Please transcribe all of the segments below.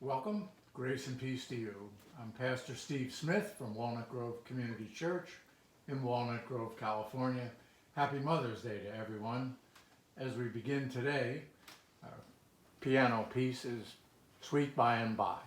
Welcome, grace and peace to you. I'm Pastor Steve Smith from Walnut Grove Community Church in Walnut Grove, California. Happy Mother's Day to everyone. As we begin today, our piano piece is Sweet By and By.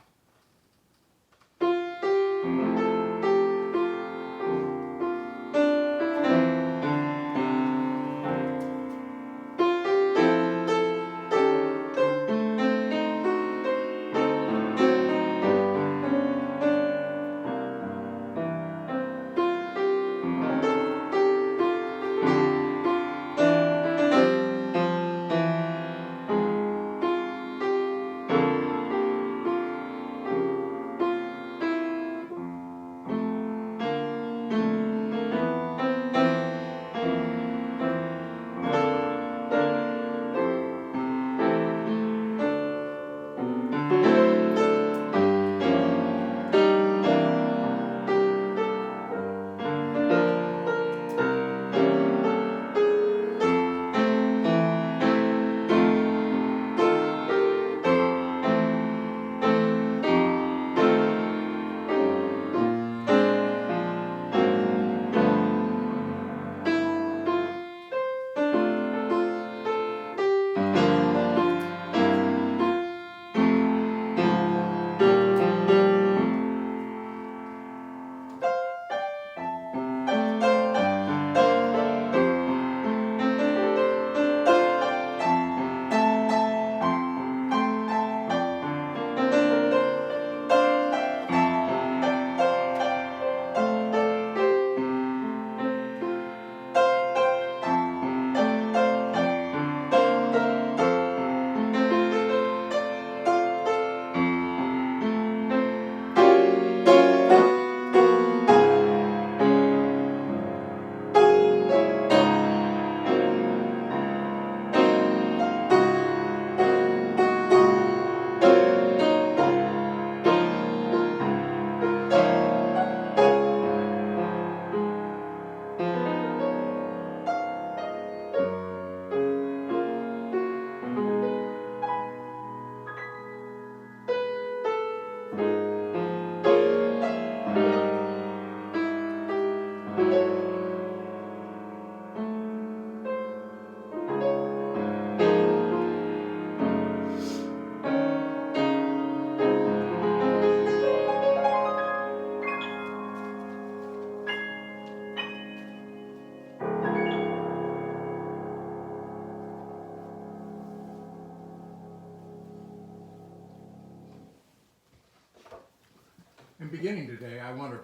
In beginning today, I want to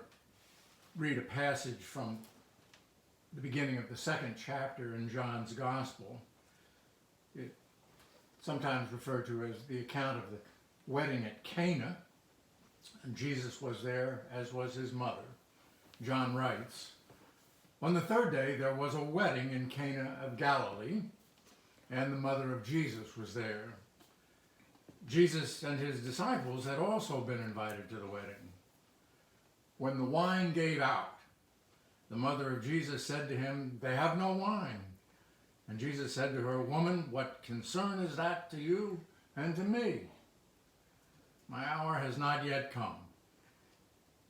read a passage from the beginning of the second chapter in John's Gospel. It's sometimes referred to as the account of the wedding at Cana, and Jesus was there, as was his mother. John writes, "On the third day there was a wedding in Cana of Galilee, and the mother of Jesus was there. Jesus and his disciples had also been invited to the wedding. When the wine gave out, the mother of Jesus said to him, 'They have no wine.' And Jesus said to her, 'Woman, what concern is that to you and to me? My hour has not yet come.'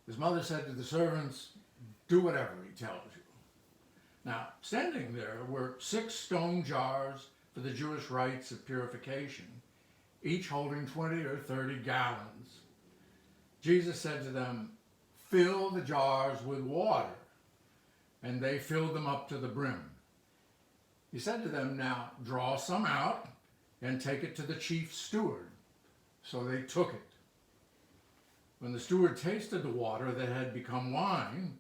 His mother said to the servants, 'Do whatever he tells you.' Now, standing there were 6 stone jars for the Jewish rites of purification, each holding 20 or 30 gallons. Jesus said to them, 'Fill the jars with water.' And they filled them up to the brim. He said to them, 'Now draw some out and take it to the chief steward.' So they took it. When the steward tasted the water that had become wine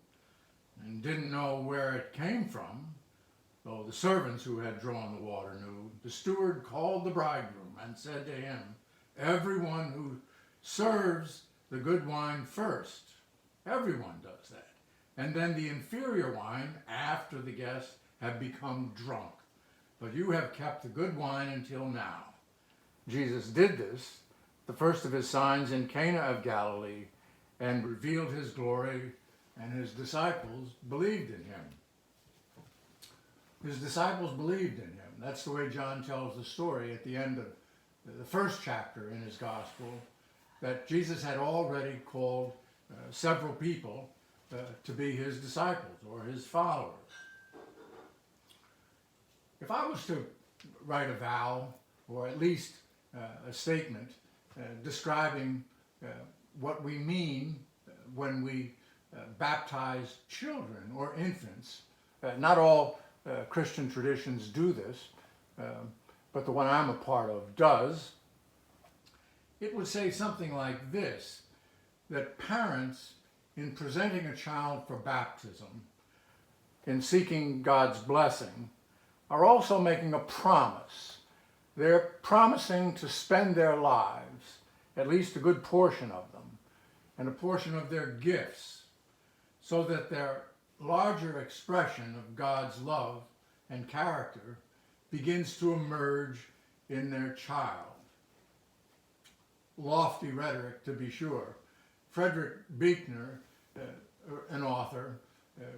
and didn't know where it came from, though the servants who had drawn the water knew, the steward called the bridegroom and said to him, 'Everyone who serves the good wine first, everyone does that, and then the inferior wine after the guests have become drunk. But you have kept the good wine until now.' Jesus did this, the first of his signs in Cana of Galilee, and revealed his glory, and his disciples believed in him." His disciples believed in him. That's the way John tells the story at the end of the first chapter in his gospel. that Jesus had already called several people to be his disciples or his followers. If I was to write a vow, or at least a statement describing what we mean when we baptize children or infants, not all Christian traditions do this, but the one I'm a part of does, it would say something like this, that parents, in presenting a child for baptism, in seeking God's blessing, are also making a promise. They're promising to spend their lives, at least a good portion of them, and a portion of their gifts, so that their larger expression of God's love and character begins to emerge in their child. Lofty rhetoric, to be sure. Frederick Buechner, an author,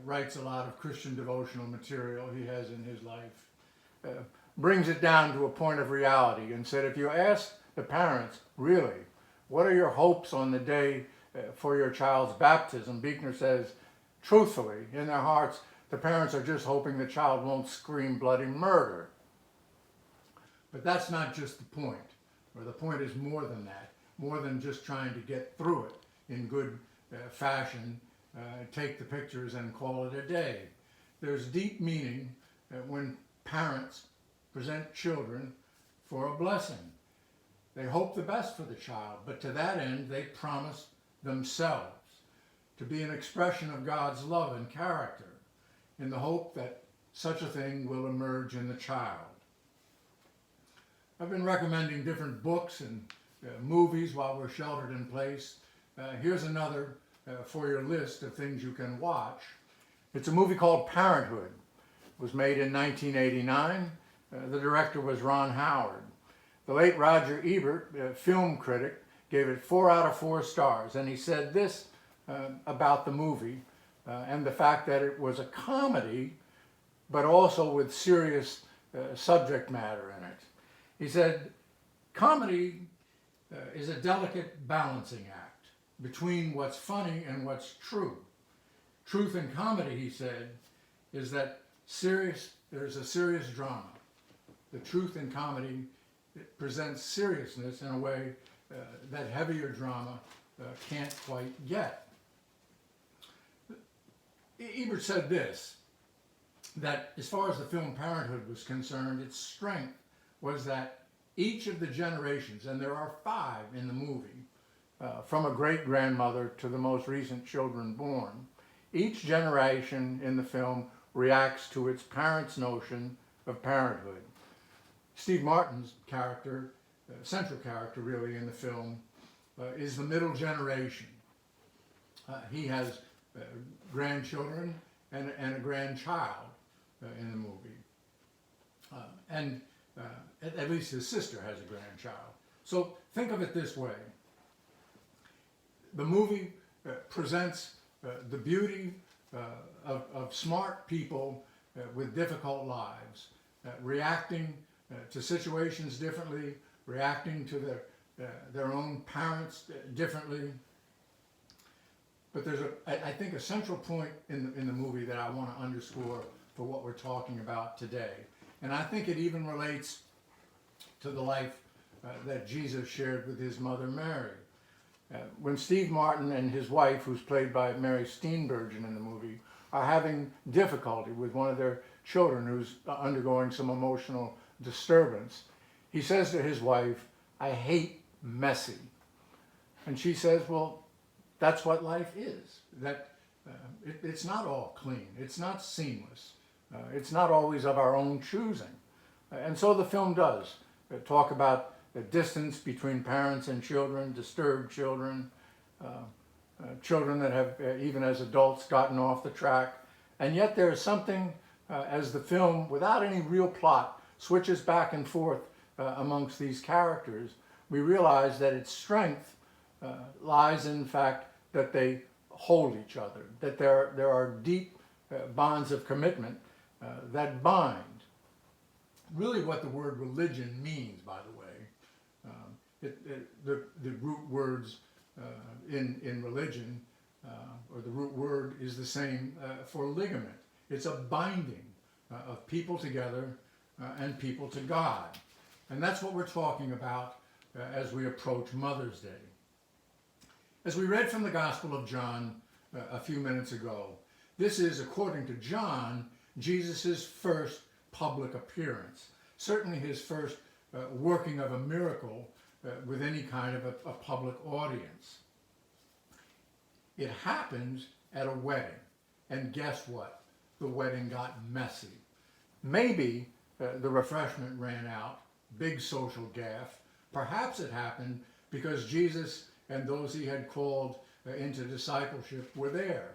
writes a lot of Christian devotional material he has in his life, brings it down to a point of reality and said, if you ask the parents, really, what are your hopes on the day for your child's baptism? Buechner says, truthfully, in their hearts, the parents are just hoping the child won't scream bloody murder. But that's not just the point, or the point is more than that, more than just trying to get through it in good fashion, take the pictures and call it a day. There's deep meaning when parents present children for a blessing. They hope the best for the child, but to that end they promise themselves to be an expression of God's love and character, in the hope that such a thing will emerge in the child. I've been recommending different books and movies while we're sheltered in place. Here's another for your list of things you can watch. It's a movie called Parenthood. It was made in 1989. The director was Ron Howard. The late Roger Ebert, a film critic, gave it 4 out of 4 stars, and he said this about the movie and the fact that it was a comedy, but also with serious subject matter in it. He said, comedy is a delicate balancing act between what's funny and what's true. Truth in comedy, he said, is that there's a serious drama. The truth in comedy, it presents seriousness in a way that heavier drama can't quite get. Ebert said this, that as far as the film Parenthood was concerned, its strength was that each of the generations, and there are 5 in the movie, from a great-grandmother to the most recent children born, each generation in the film reacts to its parents' notion of parenthood. Steve Martin's character, central character really in the film, is the middle generation. He has grandchildren and a grandchild in the movie. At least his sister has a grandchild. So think of it this way. The movie presents the beauty of smart people with difficult lives, reacting to situations differently, reacting to their own parents differently. But there's, I think, a central point in the movie that I want to underscore for what we're talking about today. And I think it even relates to the life that Jesus shared with his mother Mary. When Steve Martin and his wife, who's played by Mary Steenburgen in the movie, are having difficulty with one of their children who's undergoing some emotional disturbance, he says to his wife, "I hate messy." And she says, well, that's what life is. That it's not all clean. It's not seamless. It's not always of our own choosing. And so the film does talk about the distance between parents and children, disturbed children, children that have, even as adults, gotten off the track. And yet there is something, as the film, without any real plot, switches back and forth amongst these characters, we realize that its strength lies in the fact that they hold each other, that there are deep bonds of commitment that bind. Really what the word religion means, by the way, The root words in religion, or the root word is the same for ligament. It's a binding of people together and people to God. And that's what we're talking about as we approach Mother's Day. As we read from the Gospel of John a few minutes ago, this is, according to John, Jesus' first public appearance. Certainly his first working of a miracle with any kind of a public audience. It happened at a wedding. And guess what? The wedding got messy. Maybe the refreshment ran out, big social gaffe. Perhaps it happened because Jesus and those he had called into discipleship were there.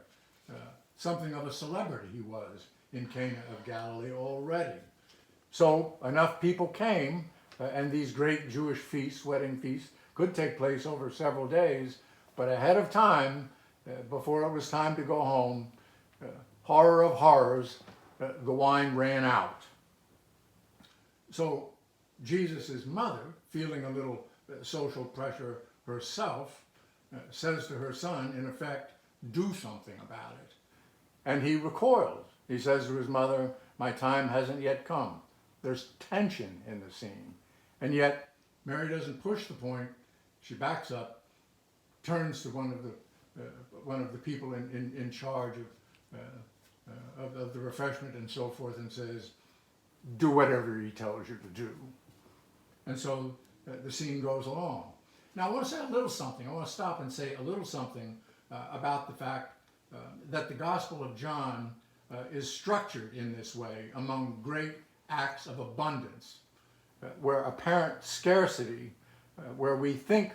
Something of a celebrity he was in Cana of Galilee already. So enough people came, and these great Jewish feasts, wedding feasts, could take place over several days, but ahead of time, before it was time to go home, horror of horrors, the wine ran out. So Jesus' mother, feeling a little social pressure herself, says to her son, in effect, do something about it. And he recoils. He says to his mother, my time hasn't yet come. There's tension in the scene. And yet, Mary doesn't push the point. She backs up, turns to one of the people in charge of the refreshment and so forth, and says, do whatever he tells you to do. And so the scene goes along. Now I want to say a little something. I want to stop and say a little something about the fact that the Gospel of John is structured in this way among great acts of abundance, where apparent scarcity, where we think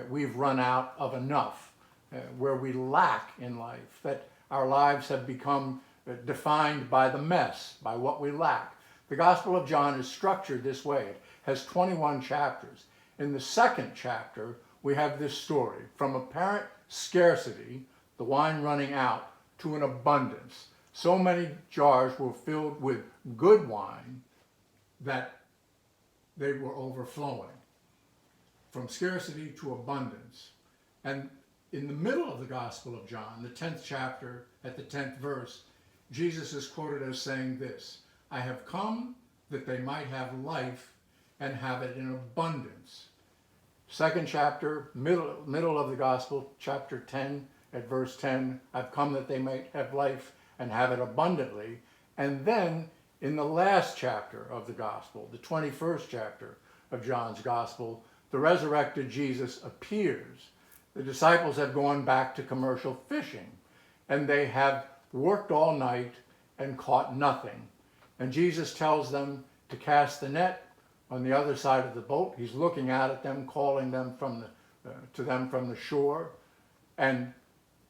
we've run out of enough, where we lack in life, that our lives have become defined by the mess, by what we lack. The Gospel of John is structured this way. It has 21 chapters. In the second chapter, we have this story, from apparent scarcity, the wine running out, to an abundance. So many jars were filled with good wine that they were overflowing. From scarcity to abundance. And in the middle of the Gospel of John, the 10th chapter, at the 10th verse, Jesus is quoted as saying this, I have come that they might have life and have it in abundance. Second chapter, middle of the Gospel, chapter 10, at verse 10, I've come that they might have life and have it abundantly. And then in the last chapter of the Gospel, the 21st chapter of John's Gospel, the resurrected Jesus appears. The disciples have gone back to commercial fishing, and they have worked all night and caught nothing. And Jesus tells them to cast the net on the other side of the boat. He's looking out at them, calling them to them from the shore. And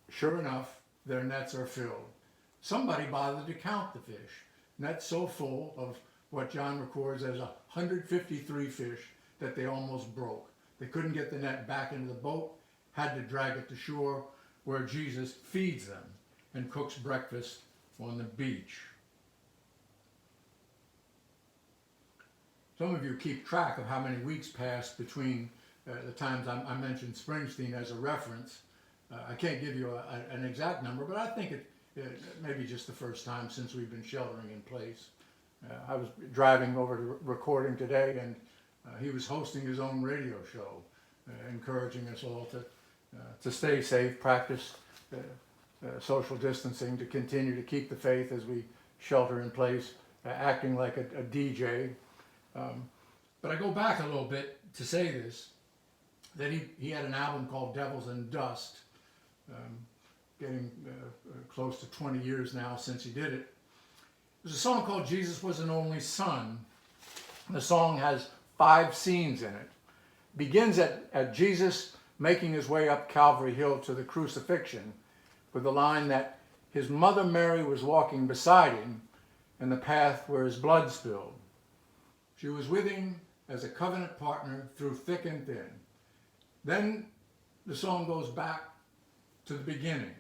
sure enough, their nets are filled. Somebody bothered to count the fish. Nets so full of what John records as 153 fish that they almost broke. They couldn't get the net back into the boat, had to drag it to shore, where Jesus feeds them and cooks breakfast on the beach. Some of you keep track of how many weeks passed between the times I mentioned Springsteen as a reference. I can't give you an exact number, but I think it maybe just the first time since we've been sheltering in place. I was driving over to recording today, and he was hosting his own radio show, encouraging us all to stay safe, practice social distancing, to continue to keep the faith as we shelter in place, acting like a DJ. But I go back a little bit to say this, that he had an album called Devils and Dust, getting close to 20 years now since he did it. There's a song called Jesus Was an Only Son. The song has 5 scenes in it. Begins at Jesus making his way up Calvary Hill to the crucifixion with the line that his mother Mary was walking beside him in the path where his blood spilled. She was with him as a covenant partner through thick and thin. Then the song goes back to the beginning.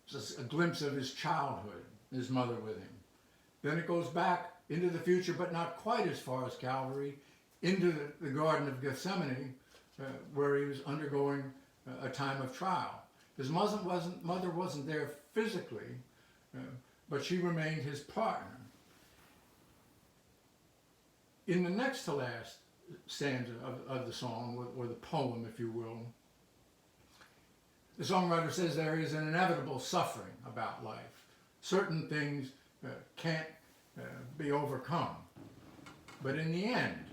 Just a glimpse of his childhood, his mother with him. Then it goes back into the future, but not quite as far as Calvary, into the Garden of Gethsemane, where he was undergoing a time of trial. His mother wasn't there physically, but she remained his partner. In the next to last stanza of the song, or the poem, if you will, the songwriter says there is an inevitable suffering about life. Certain things can't be overcome. But in the end,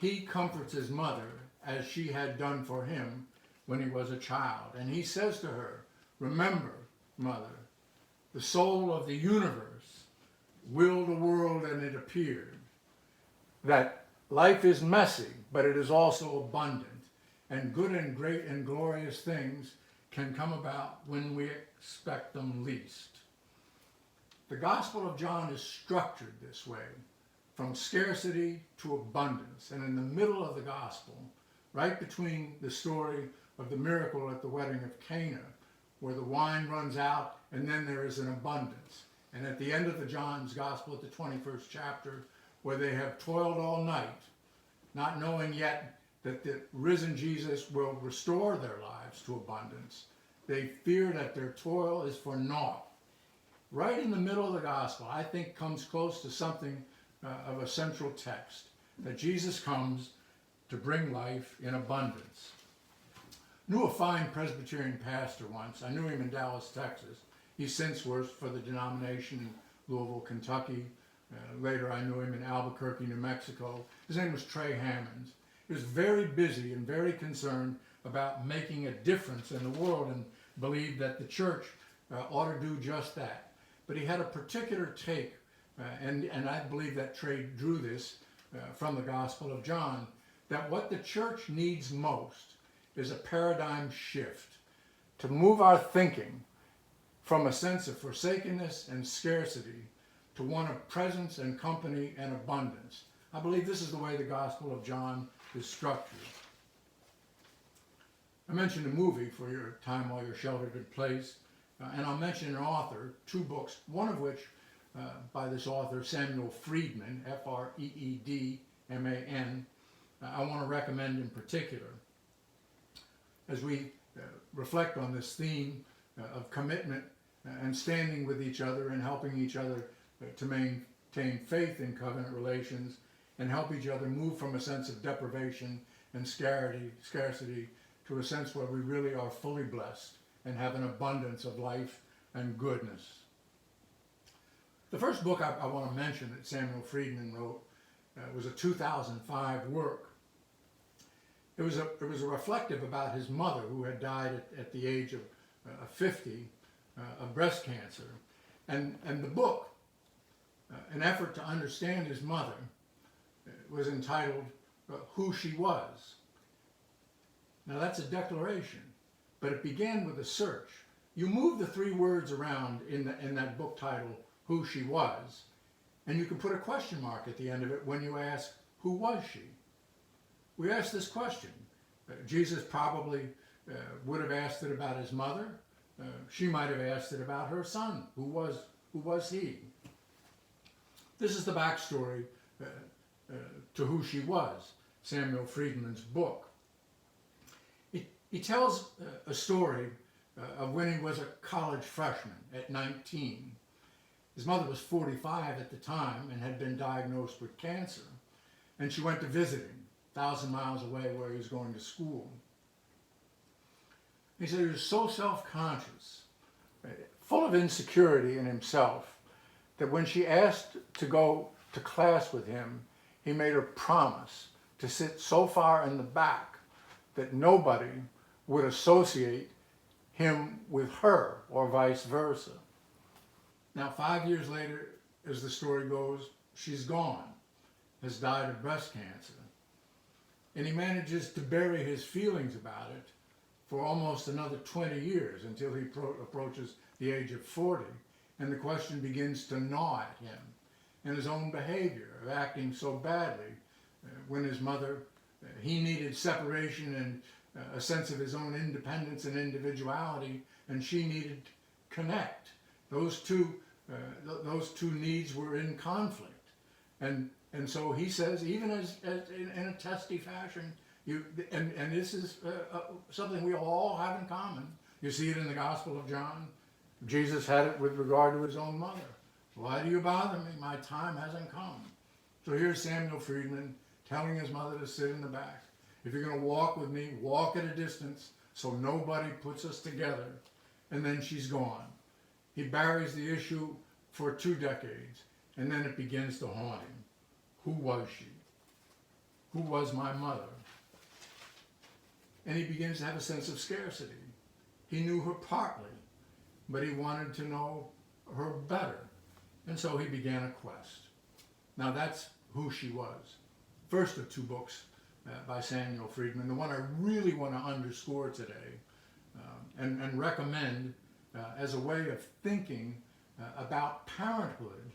he comforts his mother as she had done for him when he was a child. And he says to her, "Remember, mother, the soul of the universe willed a world and it appeared. That life is messy, but it is also abundant, and good and great and glorious things can come about when we expect them least." The Gospel of John is structured this way, from scarcity to abundance. And in the middle of the Gospel, right between the story of the miracle at the wedding of Cana, where the wine runs out and then there is an abundance. And at the end of the John's Gospel, at the 21st chapter, where they have toiled all night, not knowing yet that the risen Jesus will restore their lives to abundance, they fear that their toil is for naught. Right in the middle of the Gospel, I think, comes close to something of a central text, that Jesus comes to bring life in abundance. Knew a fine Presbyterian pastor once. I knew him in Dallas, Texas. He since works for the denomination in Louisville, Kentucky. Later I knew him in Albuquerque, New Mexico. His name was Trey Hammonds. He was very busy and very concerned about making a difference in the world, and believed that the church ought to do just that. But he had a particular take, and I believe that Trey drew this from the Gospel of John, that what the church needs most is a paradigm shift to move our thinking from a sense of forsakenness and scarcity to one of presence and company and abundance. I believe this is the way the Gospel of John is structured. I mentioned a movie for your time while you're sheltered in place, and I'll mention an author, two books, one of which by this author, Samuel Friedman, F-R-E-E-D-M-A-N, I want to recommend in particular. As we reflect on this theme of commitment and standing with each other and helping each other to maintain faith in covenant relations and help each other move from a sense of deprivation and scarcity to a sense where we really are fully blessed and have an abundance of life and goodness. The first book I want to mention that Samuel Friedman wrote was a 2005 work. It was a reflective about his mother, who had died at the age of 50 of breast cancer. And the book, an effort to understand his mother, was entitled Who She Was. Now that's a declaration, but it began with a search. You move the three words around in that book title, Who She Was, and you can put a question mark at the end of it when you ask, who was she? We ask this question. Jesus probably would have asked it about his mother. She might have asked it about her son. Who was he? This is the backstory to Who She Was, Samuel Friedman's book. He tells a story of when he was a college freshman at 19. His mother was 45 at the time and had been diagnosed with cancer, and she went to visit him 1,000 miles away where he was going to school. He said he was so self-conscious, full of insecurity in himself, that when she asked to go to class with him, he made her promise to sit so far in the back that nobody would associate him with her or vice versa. Now, 5 years later, as the story goes, she's gone, has died of breast cancer. And he manages to bury his feelings about it for almost another 20 years until he approaches the age of 40. And the question begins to gnaw at him and his own behavior of acting so badly when his mother, he needed separation and a sense of his own independence and individuality, and she needed to connect. Those two needs were in conflict. And And so he says, even as in a testy fashion, and this is something we all have in common. You see it in the Gospel of John. Jesus had it with regard to his own mother. Why do you bother me? My time hasn't come. So here's Samuel Friedman telling his mother to sit in the back. If you're going to walk with me, walk at a distance so nobody puts us together. And then she's gone. He buries the issue for 2 decades, and then it begins to haunt him. Who was she? Who was my mother? And he begins to have a sense of scarcity. He knew her partly, but he wanted to know her better. And so he began a quest. Now that's who she was. First of 2 books by Samuel Friedman, the one I really want to underscore today and recommend as a way of thinking about parenthood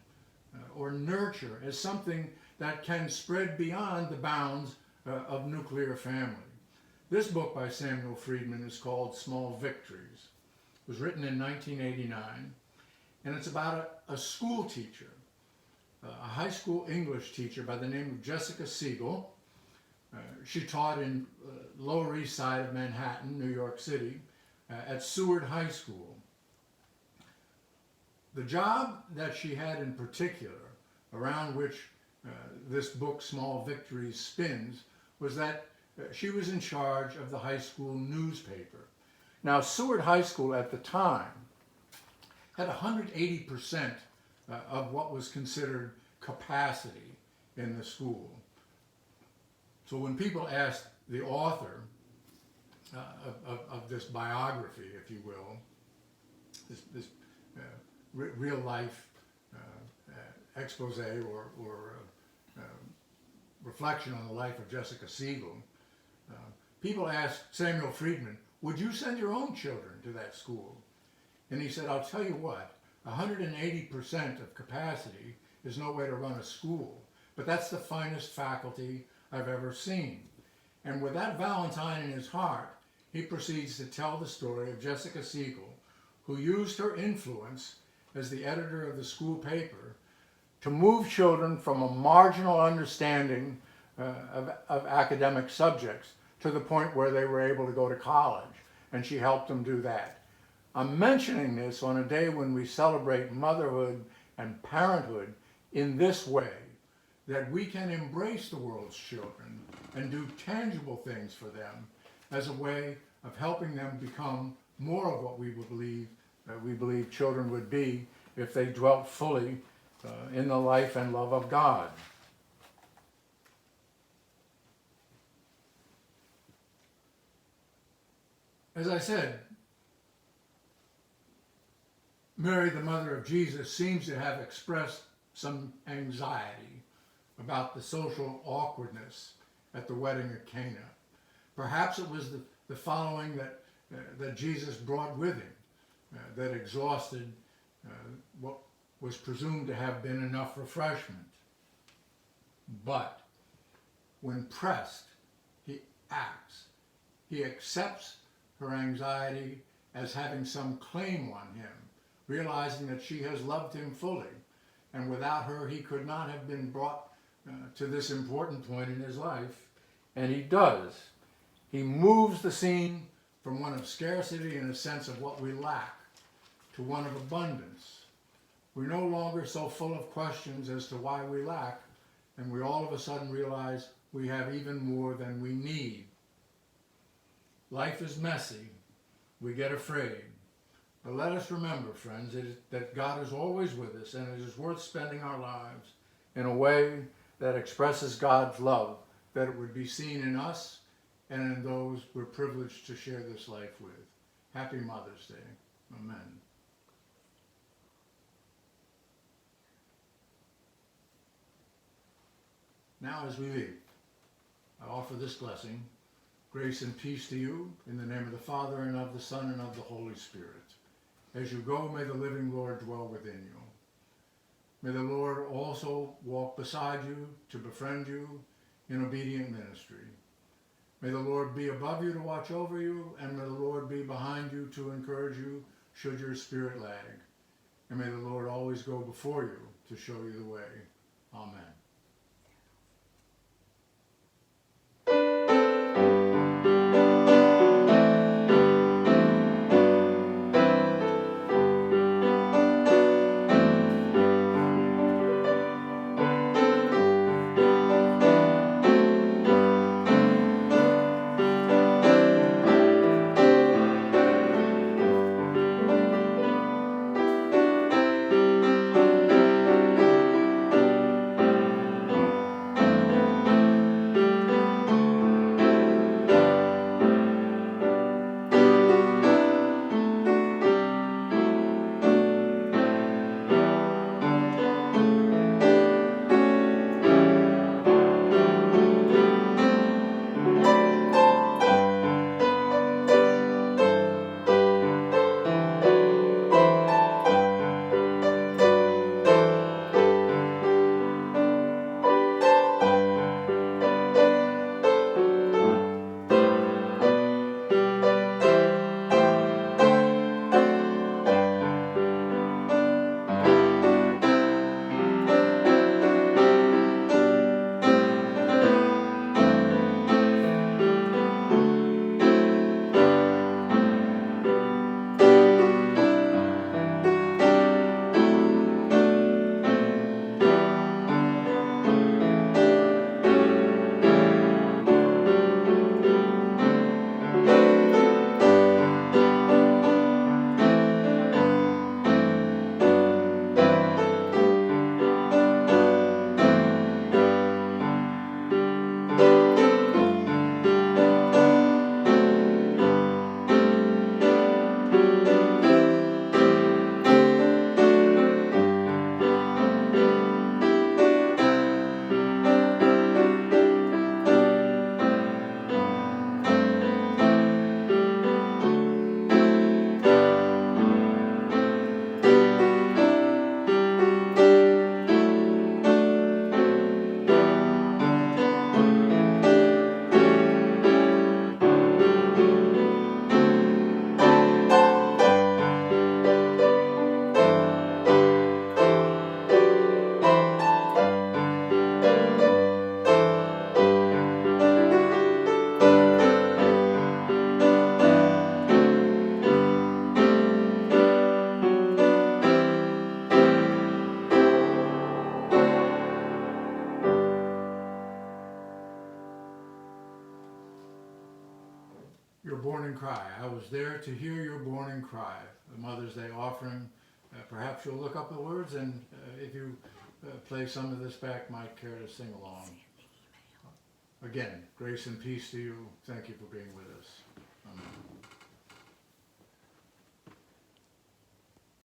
or nurture as something that can spread beyond the bounds of nuclear family. This book by Samuel Friedman is called Small Victories. It was written in 1989, and it's about a school teacher, a high school English teacher by the name of Jessica Siegel. She taught in Lower East Side of Manhattan, New York City, at Seward High School. The job that she had in particular, around which this book, Small Victories, spins, was that she was in charge of the high school newspaper. Now, Seward High School at the time had 180% of what was considered capacity in the school. So when people asked the author of this biography, if you will, this real life expose or reflection on the life of Jessica Siegel, people asked Samuel Friedman, would you send your own children to that school? And he said, I'll tell you what, 180% of capacity is no way to run a school, but that's the finest faculty I've ever seen. And with that Valentine in his heart, he proceeds to tell the story of Jessica Siegel, who used her influence as the editor of the school paper to move children from a marginal understanding of academic subjects to the point where they were able to go to college, and she helped them do that. I'm mentioning this on a day when we celebrate motherhood and parenthood in this way, that we can embrace the world's children and do tangible things for them as a way of helping them become more of what we believe children would be if they dwelt fully in the life and love of God. As I said, Mary, the mother of Jesus, seems to have expressed some anxiety about the social awkwardness at the wedding at Cana. Perhaps it was the following that Jesus brought with him that exhausted what was presumed to have been enough refreshment. But when pressed, he acts. He accepts her anxiety as having some claim on him, realizing that she has loved him fully, and without her he could not have been brought to this important point in his life, and he does. He moves the scene from one of scarcity and a sense of what we lack to one of abundance. We're no longer so full of questions as to why we lack, and we all of a sudden realize we have even more than we need. Life is messy. We get afraid. But let us remember, friends, that God is always with us, and it is worth spending our lives in a way that expresses God's love, that it would be seen in us and in those we're privileged to share this life with. Happy Mother's Day. Amen. Now as we leave, I offer this blessing, grace and peace to you, in the name of the Father, and of the Son, and of the Holy Spirit. As you go, may the living Lord dwell within you. May the Lord also walk beside you to befriend you in obedient ministry. May the Lord be above you to watch over you, and may the Lord be behind you to encourage you should your spirit lag. And may the Lord always go before you to show you the way. Amen. your mourning cry. I was there to hear your mourning cry. The Mother's Day offering. Perhaps you'll look up the words, and if you play some of this back, might care to sing along. Again, grace and peace to you. Thank you for being with us. Amen.